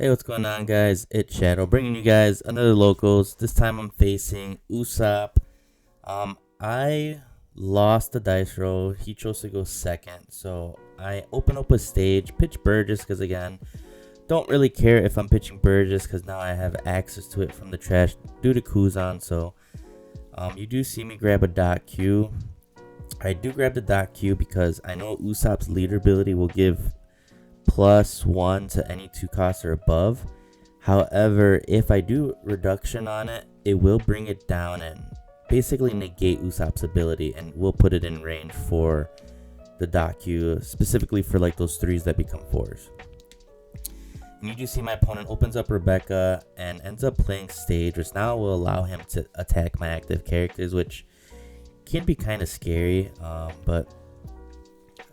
Hey, what's going on, guys? It's Shadow bringing you guys another locals. This time I'm facing Usopp. I lost the dice roll. He chose to go second, so I open up a stage, pitch Burgess because again, don't really care if I'm pitching Burgess because now I have access to it from the trash due to Kuzan. So you do see me grab a dot Q. I do grab the dot Q because I know Usopp's leader ability will give +1 to any 2 costs or above. However, if I do reduction on it, it will bring it down and basically negate Usopp's ability, and will put it in range for the dot Q, specifically for like those 3s that become 4s. And you do see my opponent opens up Rebecca and ends up playing stage, which now will allow him to attack my active characters, which can be kind of scary, but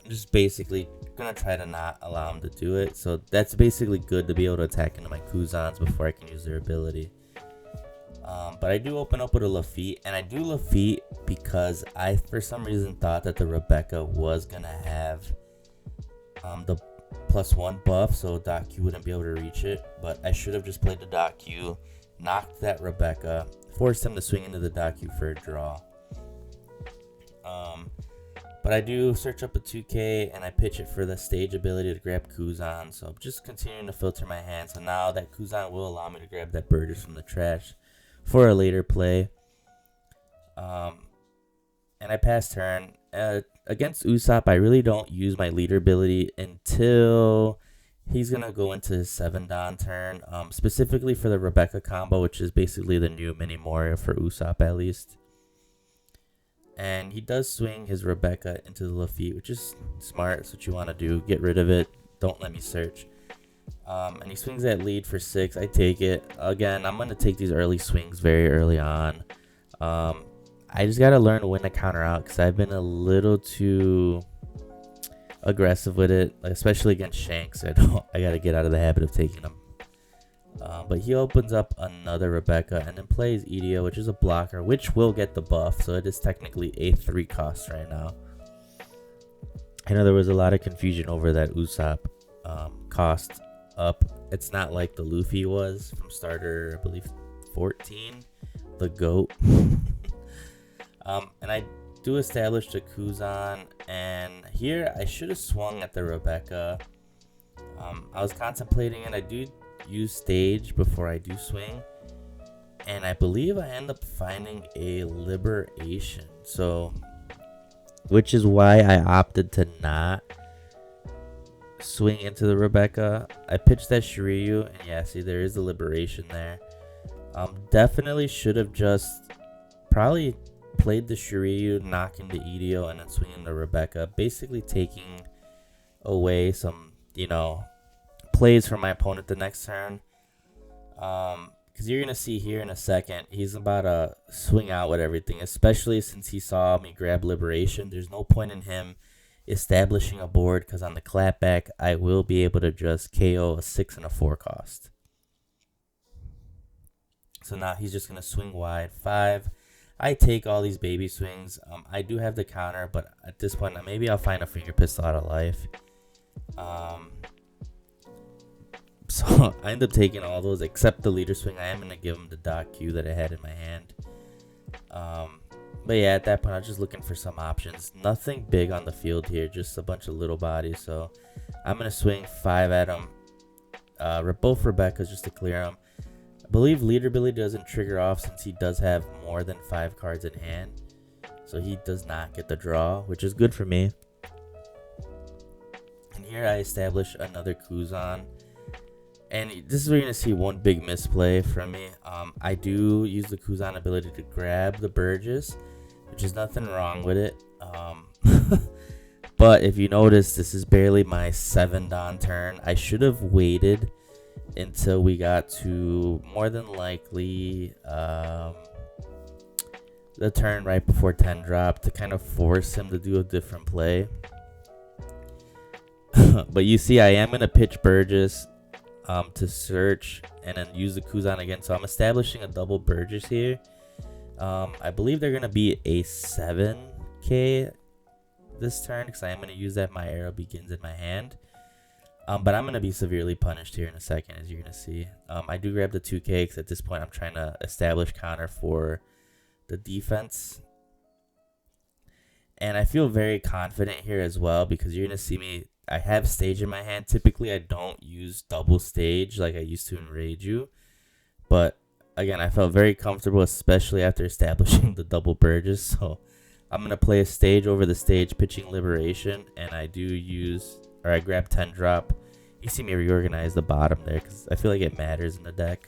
I'm just basically gonna try to not allow him to do it. So that's basically good to be able to attack into my Kuzans before I can use their ability. But I do open up with a Lafitte, and I do Lafitte because I for some reason thought that the Rebecca was gonna have the +1 buff, so dot Q wouldn't be able to reach it. But I should have just played the dot Q, knocked that Rebecca, forced him to swing into the dot Q for a draw. But I do search up a 2K and I pitch it for the stage ability to grab Kuzan. So I'm just continuing to filter my hand. So now that Kuzan will allow me to grab that Burgess from the trash for a later play. And I pass turn. Against Usopp, I really don't use my leader ability until he's going to go into his 7-dan turn. Specifically for the Rebecca combo, which is basically the new mini Moria for Usopp at least. And he does swing his Rebecca into the Lafitte, which is smart. It's what you want to do. Get rid of it. Don't let me search. And he swings that lead for 6. I take it. Again, I'm going to take these early swings very early on. I just got to learn when to counter out because I've been a little too aggressive with it, especially against Shanks. I got to get out of the habit of taking them. But he opens up another Rebecca and then plays Edio, which is a blocker, which will get the buff. So it is technically a 3 cost right now. I know there was a lot of confusion over that Usopp cost up. It's not like the Luffy was from starter, I believe, 14, the GOAT. And I do establish the Kuzan, and here I should have swung at the Rebecca. I was contemplating it. I do use stage before I do swing, and I believe I end up finding a liberation, so which is why I opted to not swing into the Rebecca. I pitched that Shiryu, and yeah, see, there is a liberation there. Definitely should have just probably played the Shiryu, knocking the Edio, and then swinging the Rebecca, basically taking away some, plays from my opponent the next turn. Because you're going to see here in a second, he's about to swing out with everything, especially since he saw me grab Liberation. There's no point in him establishing a board because on the clapback, I will be able to just KO a 6 and a 4 cost. So now he's just going to swing wide 5. I take all these baby swings. I do have the counter, but at this point, maybe I'll find a finger pistol out of life. So I end up taking all those except the leader swing. I am going to give him the dot Q that I had in my hand. But yeah, at that point, I was just looking for some options. Nothing big on the field here, just a bunch of little bodies. So I'm going to swing 5 at him. Both Rebecca's just to clear him. I believe leader ability doesn't trigger off since he does have more than 5 cards in hand. So he does not get the draw, which is good for me. And here I establish another Kuzan. And this is where you're going to see one big misplay from me. I do use the Kuzan ability to grab the Burgess, which is nothing wrong with it. But if you notice, this is barely my 7-dan turn. I should have waited until we got to more than likely the turn right before 10 drop to kind of force him to do a different play. But you see, I am going to pitch Burgess to search and then use the Kuzan again. So I'm establishing a double Burgess here. I believe they're going to be a 7K this turn because I am going to use that My Arrow Begins in my hand. But I'm going to be severely punished here in a second, as you're going to see. I do grab the 2K because at this point I'm trying to establish counter for the defense. And I feel very confident here as well because you're going to see me. I have stage in my hand. Typically, I don't use double stage like I used to in Reiju. But again, I felt very comfortable, especially after establishing the double Burgess. So I'm going to play a stage over the stage, pitching Liberation. And I do use, or I grab 10 drop. You see me reorganize the bottom there because I feel like it matters in the deck.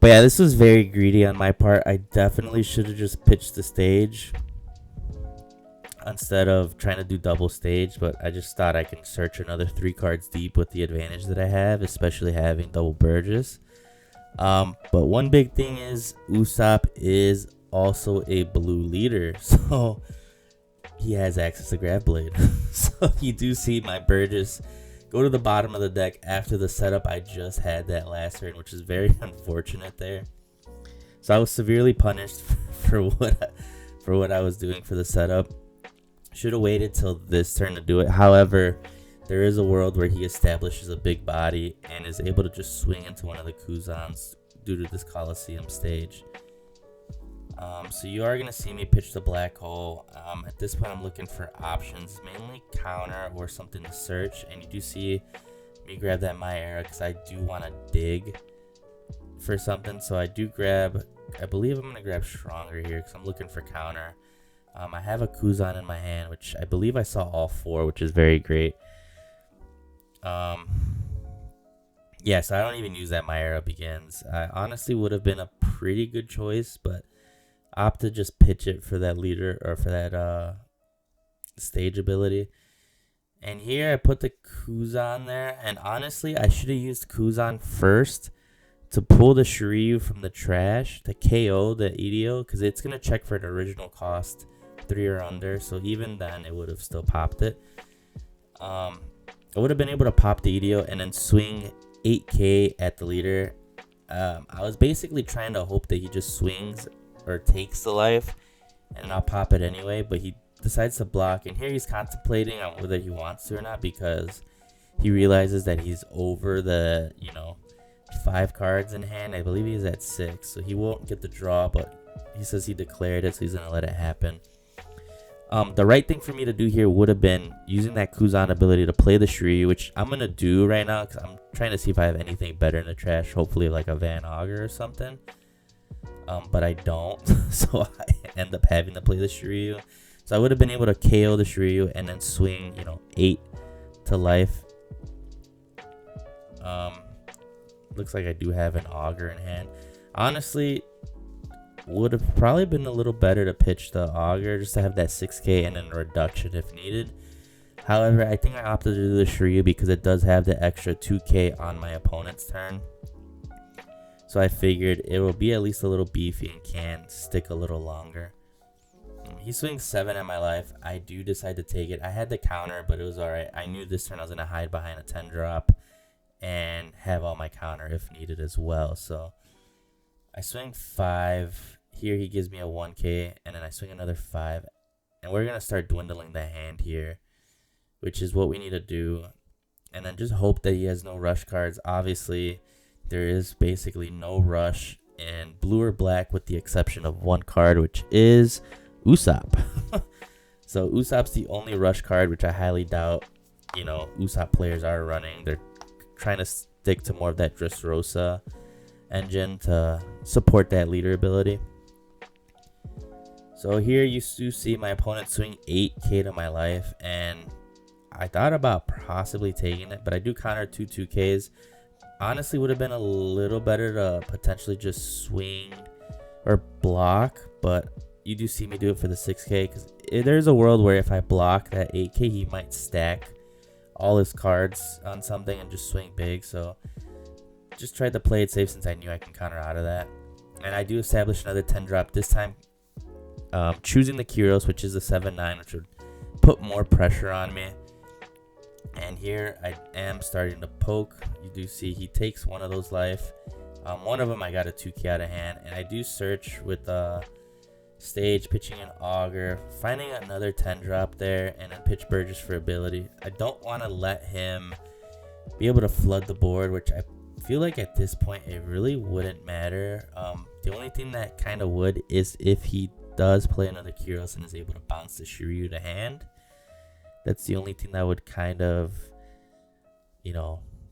But yeah, this was very greedy on my part. I definitely should have just pitched the stage instead of trying to do double stage, but I just thought I can search another 3 cards deep with the advantage that I have, especially having double Burgess. But one big thing is Usopp is also a blue leader, so he has access to Grab Blade. So you do see my Burgess go to the bottom of the deck after the setup I just had that last turn, which is very unfortunate there. So I was severely punished for what I was doing for the setup. Should have waited till this turn to do it. However, there is a world where he establishes a big body and is able to just swing into one of the Kuzans due to this Coliseum stage. So you are going to see me pitch the black hole. At this point, I'm looking for options, mainly counter or something to search. And you do see me grab that My Era because I do want to dig for something. So I do grab, I believe I'm going to grab Stronger here because I'm looking for counter. I have a Kuzan in my hand, which I believe I saw all 4, which is very great. Yeah, so I don't even use that My Era Begins. I honestly would have been a pretty good choice, but opt to just pitch it for that leader or for that stage ability. And here I put the Kuzan there, and honestly, I should have used Kuzan first to pull the Shiryu from the trash to KO the EDO, because it's going to check for an original cost 3 or under, so even then it would have still popped it. I would have been able to pop the EDO and then swing 8k at the leader. I was basically trying to hope that he just swings or takes the life and I'll pop it anyway, but he decides to block, and here he's contemplating on whether he wants to or not because he realizes that he's over the 5 cards in hand. I believe he's at 6, so he won't get the draw, but he says he declared it, so he's gonna let it happen. The right thing for me to do here would have been using that Kuzan ability to play the Shiryu, which I'm going to do right now because I'm trying to see if I have anything better in the trash, hopefully like a Van Auger or something. But I don't, so I end up having to play the Shiryu. So I would have been able to KO the Shiryu and then swing, 8 to life. Looks like I do have an Auger in hand. Honestly, would have probably been a little better to pitch the Auger just to have that 6k and then a reduction if needed. However, I think I opted to do the Shiryu because it does have the extra 2k on my opponent's turn. So I figured it will be at least a little beefy and can stick a little longer. He swings 7 at my life. I do decide to take it. I had the counter, but it was alright. I knew this turn I was going to hide behind a 10 drop and have all my counter if needed as well. So I swing 5. Here he gives me a 1k, and then I swing another 5. And we're going to start dwindling the hand here, which is what we need to do. And then just hope that he has no rush cards. Obviously, there is basically no rush in blue or black with the exception of 1 card, which is Usopp. So Usopp's the only rush card, which I highly doubt, Usopp players are running. They're trying to stick to more of that Dressrosa engine to support that leader ability. So here you do see my opponent swing 8k to my life, and I thought about possibly taking it, but I do counter 2 2ks. Honestly, would have been a little better to potentially just swing or block, but you do see me do it for the 6k because there's a world where if I block that 8k, he might stack all his cards on something and just swing big. So just tried to play it safe since I knew I can counter out of that. And I do establish another 10 drop, this time choosing the Kyros, which is the 7-9, which would put more pressure on me. And here I am starting to poke. You do see he takes one of those life. One of them I got a 2k out of hand, and I do search with stage, pitching an Augur, finding another 10 drop there, and then pitch Burgess for ability. I don't want to let him be able to flood the board, which I feel like at this point it really wouldn't matter. The only thing that kind of would is if he does play another Kyros and is able to bounce the Shiryu to hand. That's the only thing that would kind of,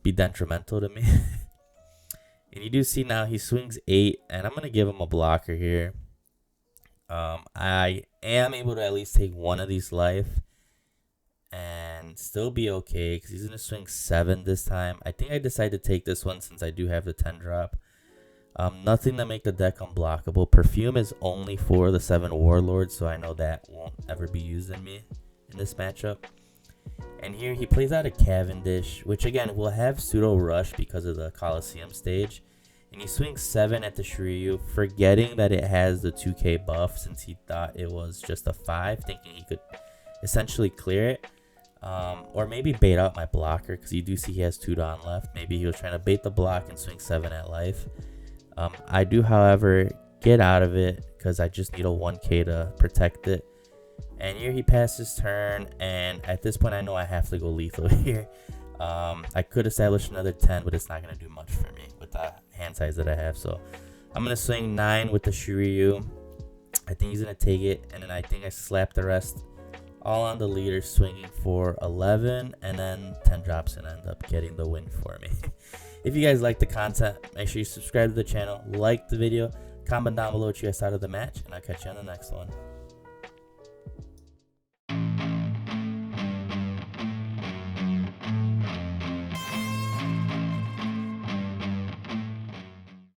be detrimental to me. And you do see now he swings 8, and I'm going to give him a blocker here. I am able to at least take one of these life and still be okay because he's going to swing 7 this time. I think I decided to take this one since I do have the 10 drop. Nothing to make the deck unblockable. Perfume is only for the 7 Warlords, so I know that won't ever be used in this matchup. And here he plays out a Cavendish, which again will have pseudo rush because of the Coliseum stage. And he swings 7 at the Shiryu, forgetting that it has the 2k buff since he thought it was just a 5, thinking he could essentially clear it. Or maybe bait out my blocker because you do see he has 2 Dawn left. Maybe he was trying to bait the block and swing 7 at life. I do, however, get out of it because I just need a 1k to protect it. And here he passes turn, and at this point I know I have to go lethal here. I could establish another 10, but it's not going to do much for me with the hand size that I have. So I'm going to swing 9 with the Shiryu. I think he's going to take it, and then I think I slap the rest all on the leader, swinging for 11, and then 10 drops and end up getting the win for me. If you guys like the content, make sure you subscribe to the channel, like the video, comment down below what you guys thought of the match, and I'll catch you on the next one.